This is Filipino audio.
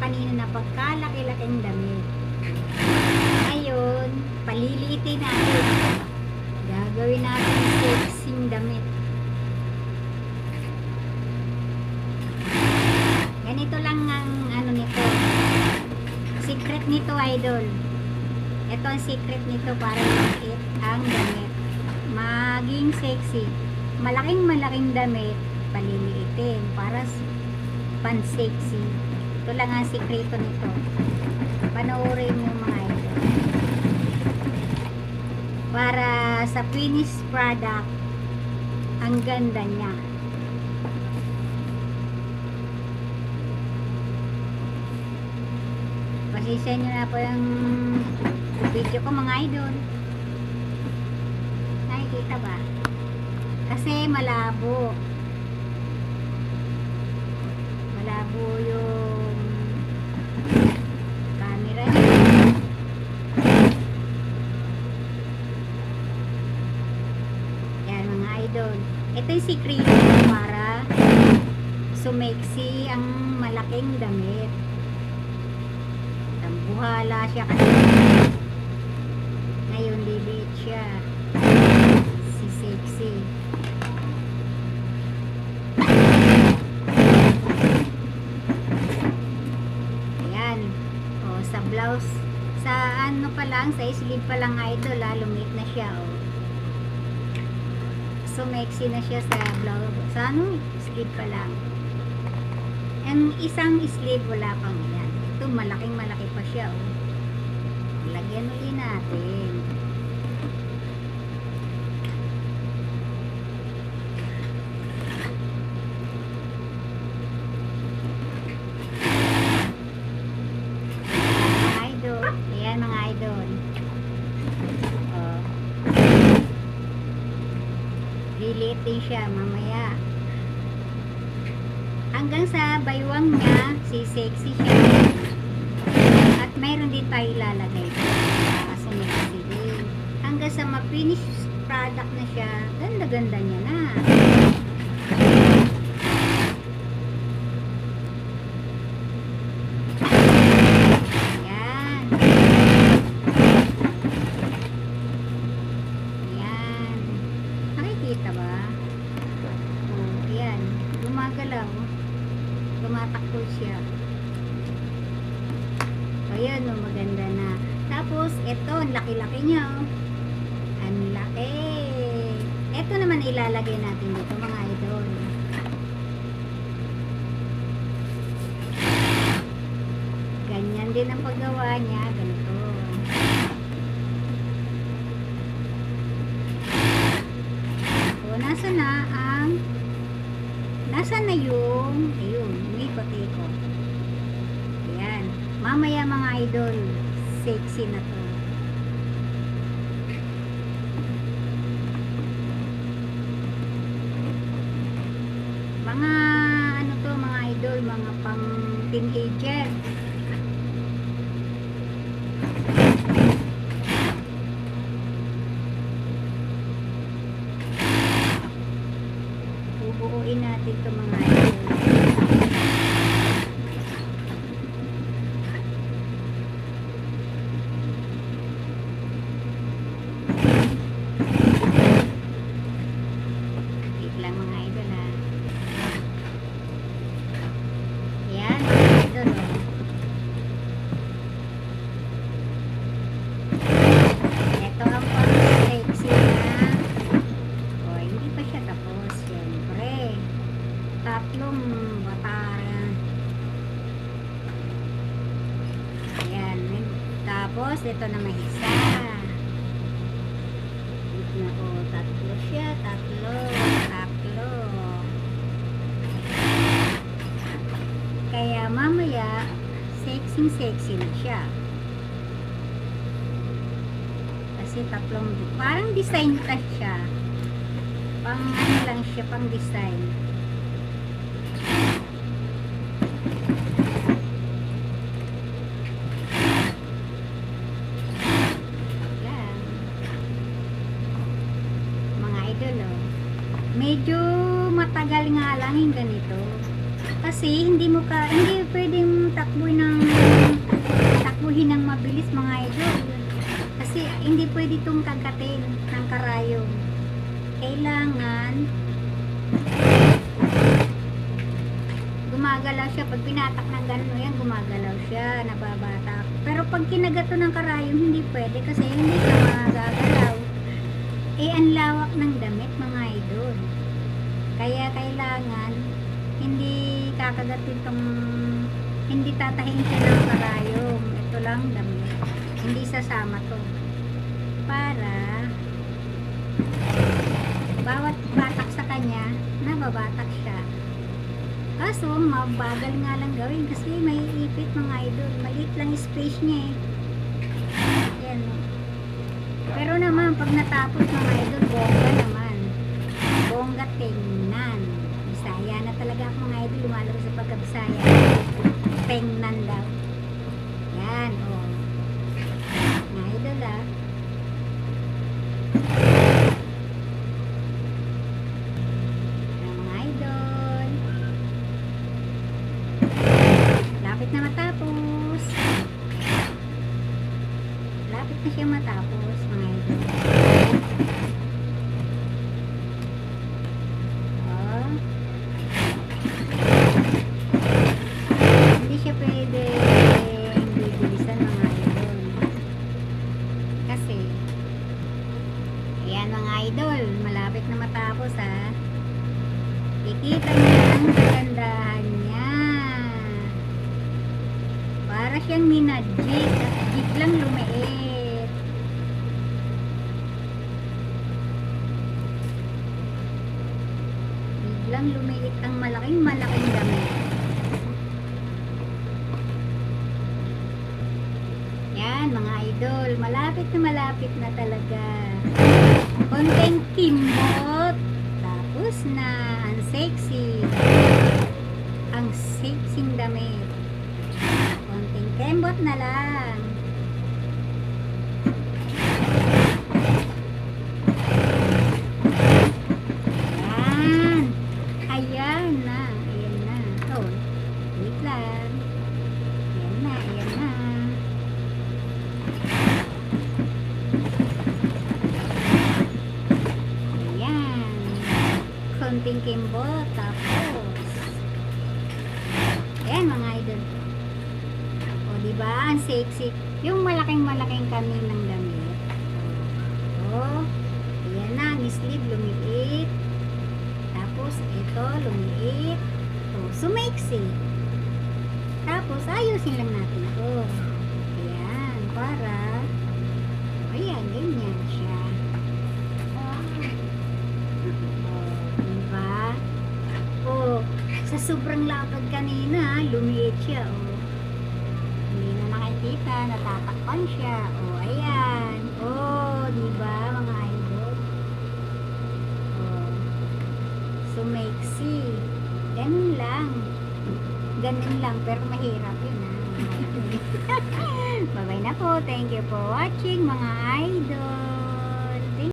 kanina na pagkalaki-laking damit. Ngayon, paliliitin natin. Gagawin natin sexing damit. Ganito lang ang ano nito. Secret nito, idol. Ito ang secret nito para makit ang damit. Maging sexy. Malaking damit, paliliitin para pan-sexy. Ito lang ang sikreto nito. Panoorin mo mga idol. Para sa finished product, ang ganda niya. Pasensya nyo na po yung video ko mga idol. Nakikita ba? Kasi malabo. Malabo yung camera niya. Yan mga idol. Ito yung secret para sumexy ang malaking damit. Tambuhala siya kasi ngayon liliit siya. Si sexy. Ayan. O, sa blouse, sa ano pa lang, sa sleeve pa lang idol, lumit na siya. O. So, sexy na siya sa blouse. Sa ano, sleeve pa lang. Ang isang sleeve, wala pang yan. Ito, malaking-malaki pa siya. O. Lagyan ulit natin. Ayan mga idol. Oh. Liliit din siya mamaya. Hanggang sa baywang niya, si sexy siya. At mayroon din tayo ilalagay. Sumexy din. Hanggang sa ma-finish product na siya, ganda-ganda niya na. Kita ba? Oh, ayan. Gumagalaw. Tumatakbo siya. Ayan, oh, maganda na. Tapos, ito, ang laki-laki niya, oh. Ang laki. Ito naman ilalagay natin dito, mga idol. Ganyan din ang paggawa niya. Ganito. Nasa na yung ayun, may puti ko. Ayan. Mamaya mga idol, sexy na to. Mga ano to mga idol, mga pang teenager. Buuin natin ito mga idol. Wait lang mga idol ha. Yan mga idol oh. Ito ang pang-sexy na. O, hindi pa siya tapos. Siyempre. Tatlong batara. Ayan. Tapos, ito na may isa. Ito, tatlo siya. Tatlo. Kaya mamaya, sexy na siya. Kasi tatlong, parang design pa siya. Pang ano lang siya, pang design. Yan. Mga idol oh. Medyo matagal nga lang yung ganito. Kasi hindi pwedeng takbuhin ng mabilis mga idol. Kasi hindi pwede itong kagatin ng karayom. Kailangan gumagalaw siya. Pag pinatak ng gano'n yan, gumagalaw siya, nababatak. Pero pag kinagato ng karayom, hindi pwede kasi hindi siya magagalaw. Eh, ang lawak ng damit mga idol. Kaya kailangan hindi kakagatin tong, hindi tatahin siya ng karayom. Ito lang damit. Hindi sasama to. Para bawat batak sa kanya, nababatak siya. Kaso, mabagal nga lang gawin kasi may ipit mga idol. Maliit lang space niya eh. Yan. Pero naman, pag natapos mga idol, bongga naman. Bongga tingnan. Bisaya na talaga ako mga idol. Lumalabas sa pagkabisaya. Tingnan daw. Yan, oh. Mga idol ah. Mga idol. Lapit na matapos. Lapit na siya matapos mga idol. Oh. Hindi siya pwede bibilisan mga idol. Kasi ayan mga idol, malapit na matapos ha. Kikita niyo ang kagandahan niya. Para siyang minadjik. Biglang lumiit. Biglang lumiit ang malaking damit. Yan mga idol, malapit na talaga. Konting kimbot. Tapos na. Ang sexy. Ang sexing damit. Konting kembot na lang. Ayan. Ayan na. Ayan na. Oh, wait lang. Ayan na. Ayan na. Ayan. Konting kembot. Tapos. Ayan mga idol. Diba? Ang sexy. Yung malaking kaming ng damit. Oh. Ayan na. Ang sleeve lumiit. Tapos ito lumiit. Oh, sumaiksi. Tapos ayusin lang natin ito. Ayan. Para ayan. Ganyan siya. Oh. Diba? Oh. Sa sobrang lapad kanina, lumiit siya. Oh. Nakikita, natatakpan siya. Oh, ayan. Oh, diba mga idol? Oh. Sumaiksi. Ganun lang. Ganun lang, pero mahirap yun ha. Bye-bye na po. Thank you for watching mga idol.